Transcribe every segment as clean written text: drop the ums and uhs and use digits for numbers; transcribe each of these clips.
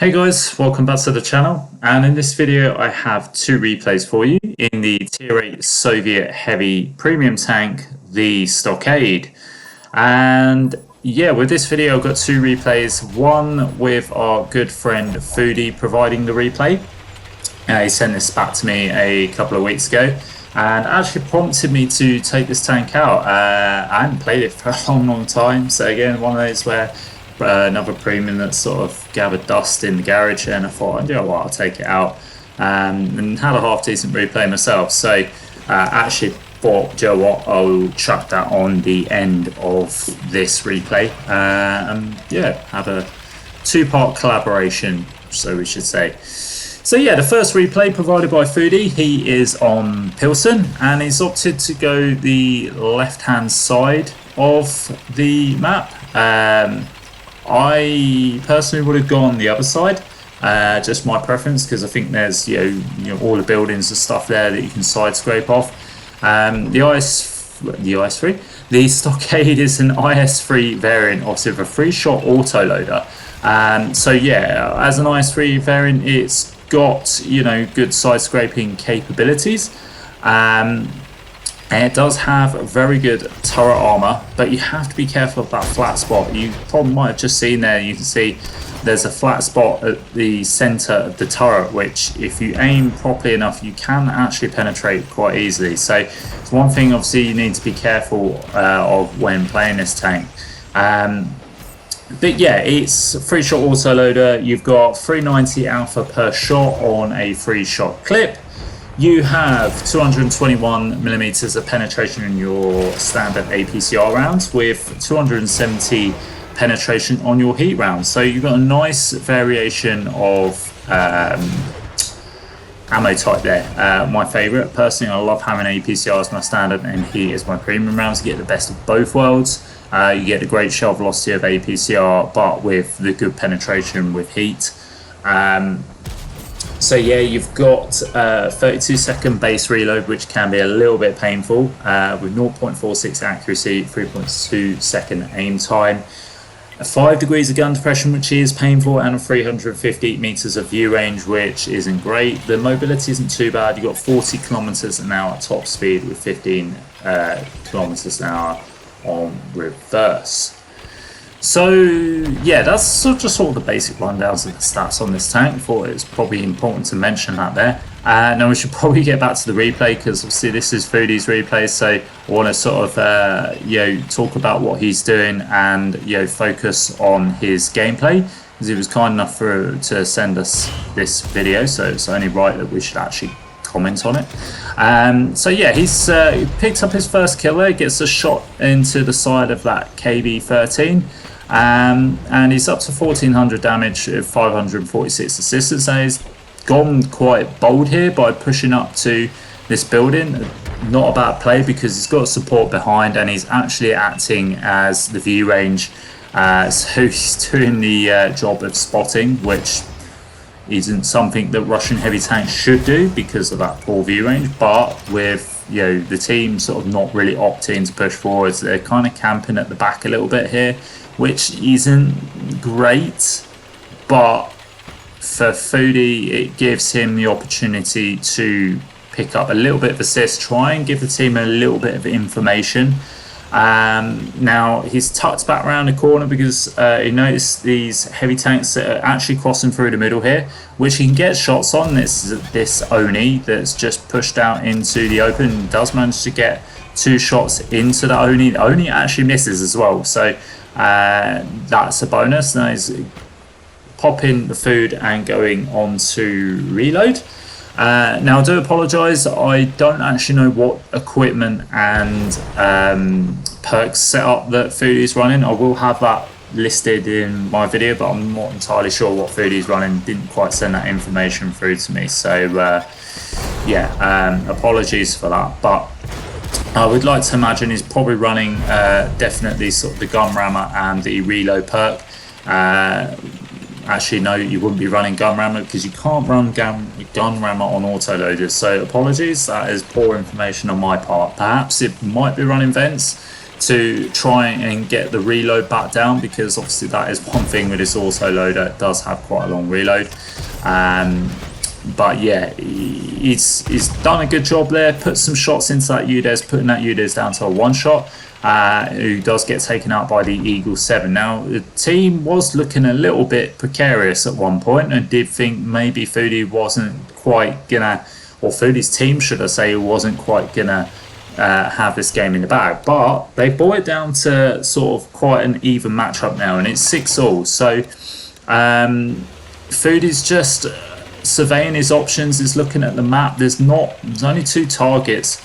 Hey guys, welcome back to the channel, and in this video I have two replays for you in the Tier 8 Soviet Heavy Premium Tank, the Stockade. And yeah, with this video I've got two replays, one with our good friend Foody providing the replay. He sent this back to me a couple of weeks ago and actually prompted me to take this tank out. I hadn't played it for a long time, so again, one of those where another premium that sort of gathered dust in the garage, and I thought, you know what, I'll take it out, and had a half decent replay myself. So actually thought, you know what, I'll chuck that on the end of this replay, and yeah, have a two-part collaboration, so we should say. So yeah, the first replay provided by Foody. He is on Pilsen and he's opted to go the left-hand side of the map. I personally would have gone the other side, just my preference, because I think there's you know all the buildings and stuff there that you can side scrape off. The Stockade is an IS3 variant, obviously with a 3-shot autoloader. So yeah, as an IS3 variant, it's got good side scraping capabilities. And it does have a very good turret armor, but you have to be careful of that flat spot. You probably might have just seen there, you can see there's a flat spot at the center of the turret, which if you aim properly enough, you can actually penetrate quite easily. So it's one thing obviously you need to be careful of when playing this tank. But yeah, it's a 3-shot autoloader. You've got 390 alpha per shot on a 3-shot clip. You have 221mm of penetration in your standard APCR rounds, with 270 penetration on your heat rounds. So you've got a nice variation of ammo type there. My favourite, personally, I love having APCR as my standard and heat as my premium rounds. You get the best of both worlds. You get the great shell velocity of APCR, but with the good penetration with heat. So yeah, you've got 32-second base reload, which can be a little bit painful, with 0.46 accuracy, 3.2 second aim time, 5 degrees of gun depression, which is painful, and 350 meters of view range, which isn't great. The mobility isn't too bad. You've got 40 kilometers an hour at top speed with 15 kilometers an hour on reverse. So yeah, that's just sort of the basic rundowns of the stats on this tank. I thought it's probably important to mention that there. Now we should probably get back to the replay, because obviously this is Foody's replay, so I want to sort of talk about what he's doing and focus on his gameplay, because he was kind enough to send us this video, so it's only right that we should actually comment on it. So yeah, he's picked up his first kill there, gets a shot into the side of that KB-13, and he's up to 1400 damage with 546 assistance. So he's gone quite bold here by pushing up to this building. Not a bad play, because he's got support behind and he's actually acting as the view range. So he's doing the job of spotting, which isn't something that Russian heavy tanks should do because of that poor view range. But with the team sort of not really opting to push forwards, they're kind of camping at the back a little bit here, which isn't great. But for Foody, it gives him the opportunity to pick up a little bit of assist, try and give the team a little bit of information. Now he's tucked back around the corner, because he noticed these heavy tanks that are actually crossing through the middle here, which he can get shots on. This Oni that's just pushed out into the open, and does manage to get 2 shots into the Oni. The Oni actually misses as well, so that's a bonus. Now he's popping the food and going on to reload. Now I do apologise, I don't actually know what equipment and perks setup that Foody's running. I will have that listed in my video, but I'm not entirely sure what Foody's running. Didn't quite send that information through to me, so yeah, apologies for that. But I would like to imagine he's probably running definitely sort of the gun rammer and the reload perk. Actually, no, you wouldn't be running gun rammer, because you can't run gun rammer on autoloaders. So apologies, that is poor information on my part. Perhaps it might be running vents, to try and get the reload back down, because obviously that is one thing with this auto loader, it does have quite a long reload. But yeah, he's done a good job there, put some shots into that UDES, putting that UDES down to a one shot, who does get taken out by the Eagle 7. Now, the team was looking a little bit precarious at one point and did think maybe Foody wasn't quite gonna, or Foody's team, should I say, wasn't quite gonna have this game in the bag. But they brought it down to sort of quite an even matchup now, and it's 6-all. So Foody's just surveying his options, is looking at the map. There's only 2 targets,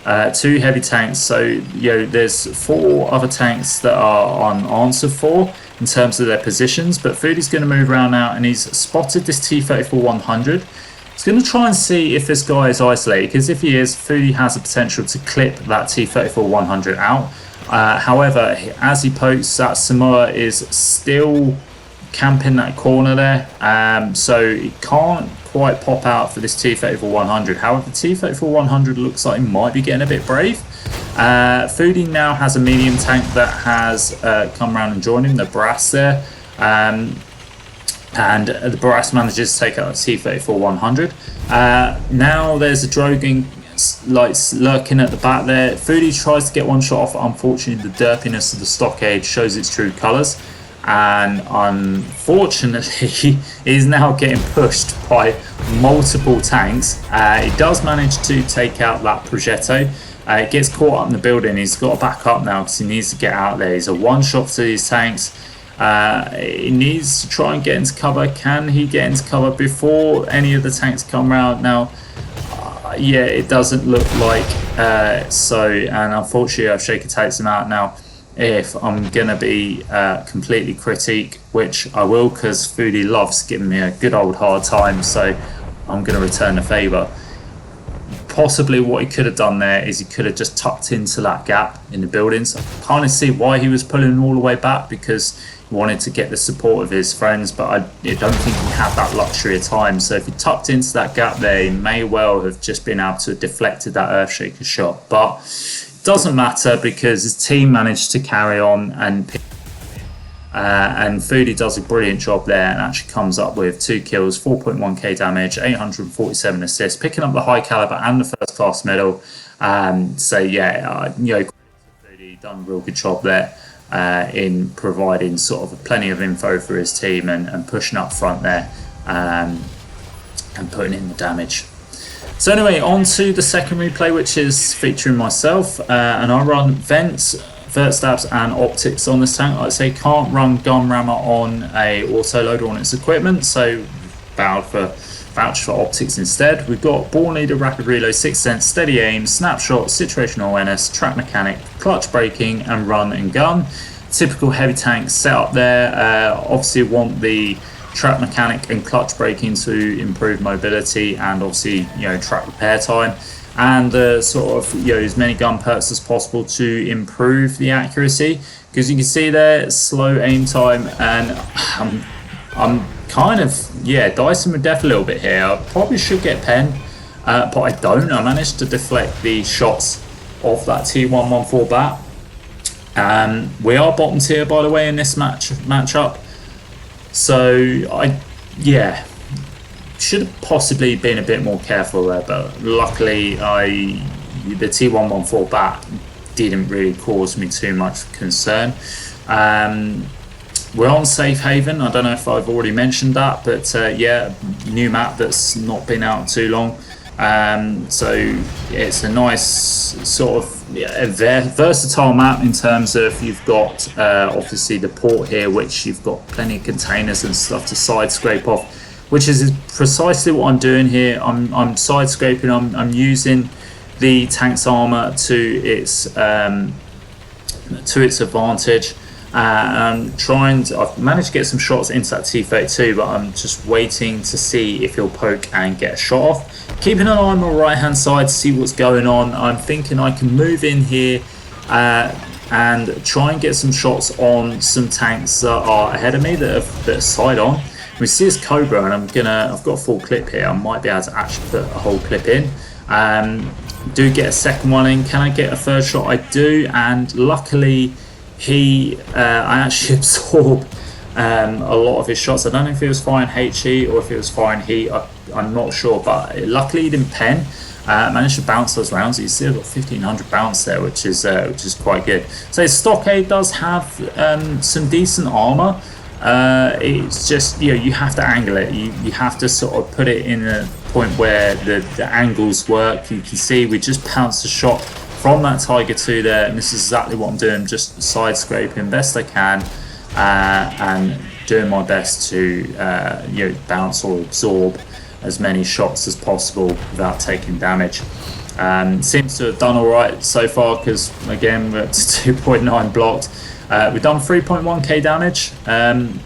2 heavy tanks, so there's 4 other tanks that are unanswered for in terms of their positions. But Foody's going to move around now, and he's spotted this T-34-100. He's going to try and see if this guy is isolated, because if he is, Foody has the potential to clip that T-34-100 out. However, as he pokes, that Samoa is still camping that corner there, so he can't quite pop out for this T-34-100. However, the T-34-100 looks like he might be getting a bit brave. Foody now has a medium tank that has come around and joined him, the Brass there, and the Brass manages to take out the T-34-100. Now there's a Drogon lurking at the back there. Foody tries to get one shot off. Unfortunately, the derpiness of the Stockade shows its true colours, and unfortunately is now getting pushed by multiple tanks. He does manage to take out that Progetto. It gets caught up in the building. He's got to back up now because he needs to get out there. He's a one shot to these tanks. He needs to try and get into cover. Can he get into cover before any of the tanks come around? Now, yeah, it doesn't look like so, and unfortunately I've shaken takes him out now. If I'm going to be completely critique, which I will, because Foody loves giving me a good old hard time, so I'm going to return the favour. Possibly what he could have done there is he could have just tucked into that gap in the buildings. I kind of see why he was pulling all the way back, because he wanted to get the support of his friends, but I don't think he had that luxury of time. So if he tucked into that gap there, he may well have just been able to have deflected that Earthshaker shot. But doesn't matter, because his team managed to carry on and Foody does a brilliant job there and actually comes up with 2 kills, 4.1k damage, 847 assists, picking up the high caliber and the first class medal. So yeah, Foody done a real good job there in providing sort of plenty of info for his team and pushing up front there and putting in the damage. So anyway, on to the second replay, which is featuring myself, and I run vents, vert stabs and optics on this tank. Like I say, can't run gun rammer on a auto loader on its equipment, so vouch for optics instead. We've got Born Leader, Rapid Reload, 6th Sense, Steady Aim, Snapshot, Situational Awareness, Track Mechanic, Clutch Braking and Run and Gun. Typical heavy tank setup there. Obviously want the track mechanic and clutch braking to improve mobility and obviously track repair time, and sort of as many gun perks as possible to improve the accuracy, because you can see there slow aim time, and I'm kind of dicing with death a little bit here. I probably should get pen, but I don't. I managed to deflect the shots of that T114 bat. We are bottom tier, by the way, in this matchup. So I should have possibly been a bit more careful there, but luckily the T114 bat didn't really cause me too much concern. We're on Safe Haven. I don't know if I've already mentioned that, but new map that's not been out too long. So it's a nice sort of a versatile map in terms of you've got obviously the port here, which you've got plenty of containers and stuff to side scrape off, which is precisely what I'm doing here. I'm side scraping. I'm using the tank's armor to its advantage. I'm trying to, I've managed to get some shots into that T-32, but I'm just waiting to see if he'll poke and get a shot off. Keeping an eye on my right hand side to see what's going on. I'm thinking I can move in here and try and get some shots on some tanks that are ahead of me that are side on. We see this Cobra, and I've got a full clip here. I might be able to actually put a whole clip in. Do get a second one in. Can I get a third shot? I do, and luckily I actually absorb a lot of his shots. I don't know if he was firing HE or if he was firing heat. I'm not sure, but luckily he didn't pen. Managed to bounce those rounds. He's still got 1500 bounce there, which is quite good. So Stockade does have some decent armor. It's just, you have to angle it. You have to sort of put it in a point where the angles work. You can see we just pounced a shot from that Tiger 2 there, and this is exactly what I'm doing, just side scraping best I can, and doing my best to bounce or absorb as many shots as possible without taking damage. Seems to have done all right so far, because again we're at 2.9 blocked. We've done 3.1k damage, and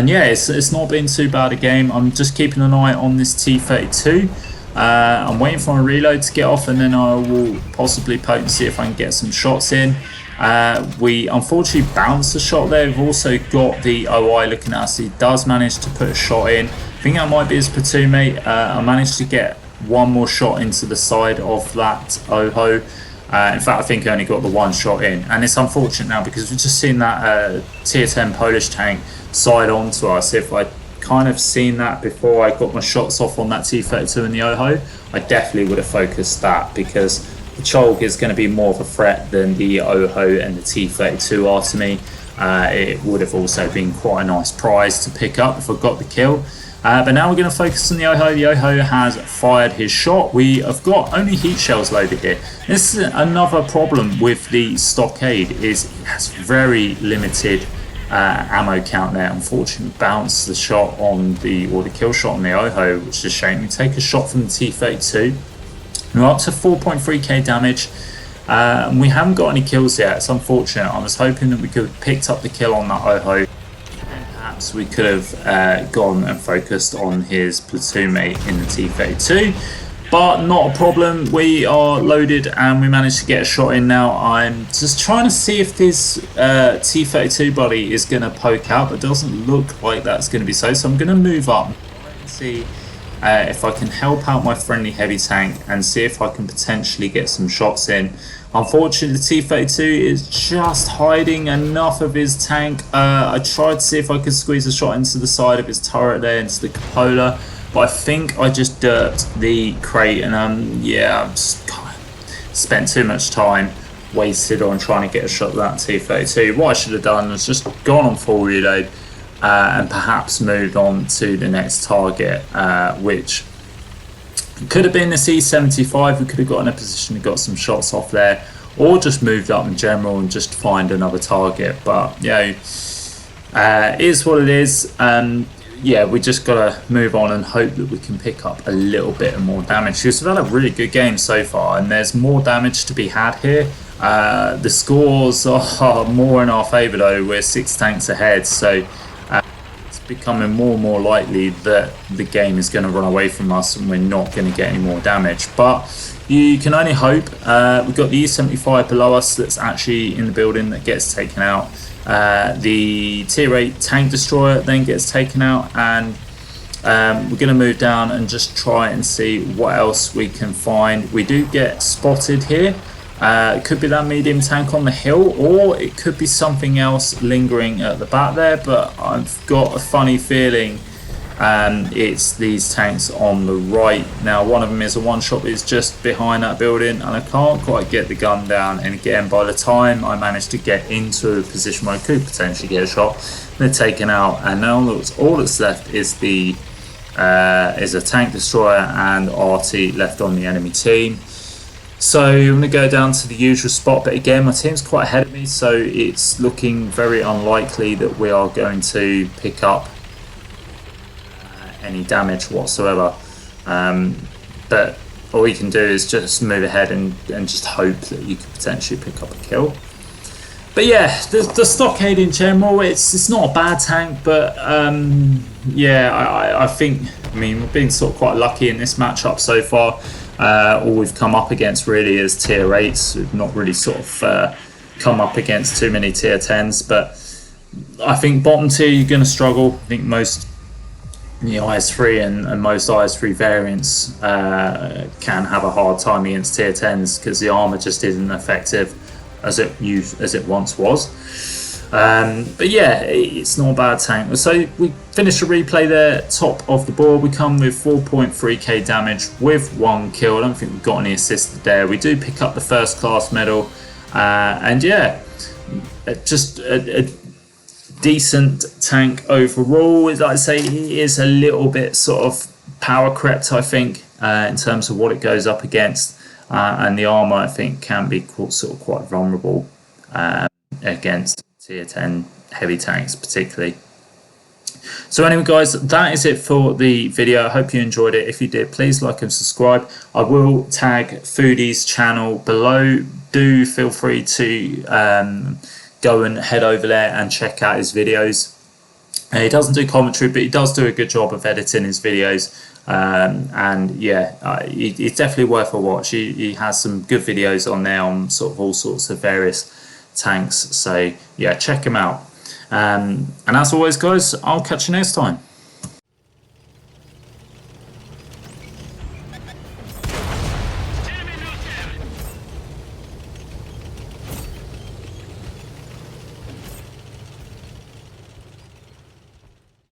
yeah, it's not been too bad a game. I'm just keeping an eye on this T32. I'm waiting for a reload to get off, and then I will possibly poke and see if I can get some shots in. We unfortunately bounced a shot there. We've also got the OI looking at us. He does manage to put a shot in. I think that might be his platoon mate. I managed to get one more shot into the side of that OHO. In fact, I think I only got the one shot in, and it's unfortunate now because we've just seen that tier 10 Polish tank side on to us. If I kind of seen that before I got my shots off on that T32 and the OHO, I definitely would have focused that, because the Cholg is going to be more of a threat than the OHO and the T32 are to me. It would have also been quite a nice prize to pick up if I got the kill. But now we're going to focus on the OHO. The OHO has fired his shot. We have got only heat shells loaded here. This is another problem with the Stockade, is it has very limited ammo count there. Unfortunately, bounced the shot on the kill shot on the OHO, which is a shame. We take a shot from the T32. We're up to 4.3k damage. We haven't got any kills yet. It's unfortunate. I was hoping that we could have picked up the kill on that OHO. Perhaps we could have gone and focused on his platoon mate in the T32. But not a problem. We are loaded and we managed to get a shot in now. I'm just trying to see if this T32 buddy is going to poke out, but it doesn't look like that's going to be so. So I'm going to move up and see if I can help out my friendly heavy tank and see if I can potentially get some shots in. Unfortunately, the T32 is just hiding enough of his tank. I tried to see if I could squeeze a shot into the side of his turret there, into the cupola, but I think I just derped the crate, and yeah, I've just spent too much time wasted on trying to get a shot at that T32. What I should have done was just gone on full reload and perhaps moved on to the next target, which could have been the C75. We could have got in a position to got some shots off there, or just moved up in general and just find another target. But it is what it is. Yeah, we just gotta move on and hope that we can pick up a little bit more damage, because we've had a really good game so far, and there's more damage to be had here. The scores are more in our favour though. We're 6 tanks ahead, so it's becoming more and more likely that the game is going to run away from us and we're not going to get any more damage. But you can only hope. We've got the E75 below us that's actually in the building that gets taken out. The tier 8 tank destroyer then gets taken out, and we're going to move down and just try and see what else we can find. We do get spotted here. It could be that medium tank on the hill, or it could be something else lingering at the back there, but I've got a funny feeling it's these tanks on the right. Now, one of them is a one-shot that is just behind that building, and I can't quite get the gun down, and again, by the time I managed to get into a position where I could potentially get a shot, they're taken out, and now all that's left is the is a tank destroyer and RT left on the enemy team. So I'm going to go down to the usual spot, but again, my team's quite ahead of me, so it's looking very unlikely that we are going to pick up any damage whatsoever. But all you can do is just move ahead and just hope that you could potentially pick up a kill. But yeah, the Stockade in general, it's not a bad tank, but yeah, I think, we've been sort of quite lucky in this matchup so far. All we've come up against really is tier 8s. We've not really sort of come up against too many tier 10s, but I think bottom tier you're going to struggle. I think most the IS3 and most IS3 variants can have a hard time against tier 10s because the armor just isn't effective as it once was. But yeah, it's not a bad tank. So we finished a replay there, top of the board. We come with 4.3k damage with 1 kill. I don't think we've got any assisted there. We do pick up the first class medal, and yeah, just a decent tank overall. Like I say, he is a little bit sort of power crept, I think, in terms of what it goes up against, and the armor I think can be sort of quite vulnerable against tier 10 heavy tanks particularly. So anyway guys, that is it for the video. I hope you enjoyed it. If you did, please like and subscribe. I will tag Foody's channel below. Do feel free to go and head over there and check out his videos. He doesn't do commentary, but he does do a good job of editing his videos, and yeah, it's definitely worth a watch. He has some good videos on there on sort of all sorts of various tanks, so yeah, check him out. And as always guys, I'll catch you next time.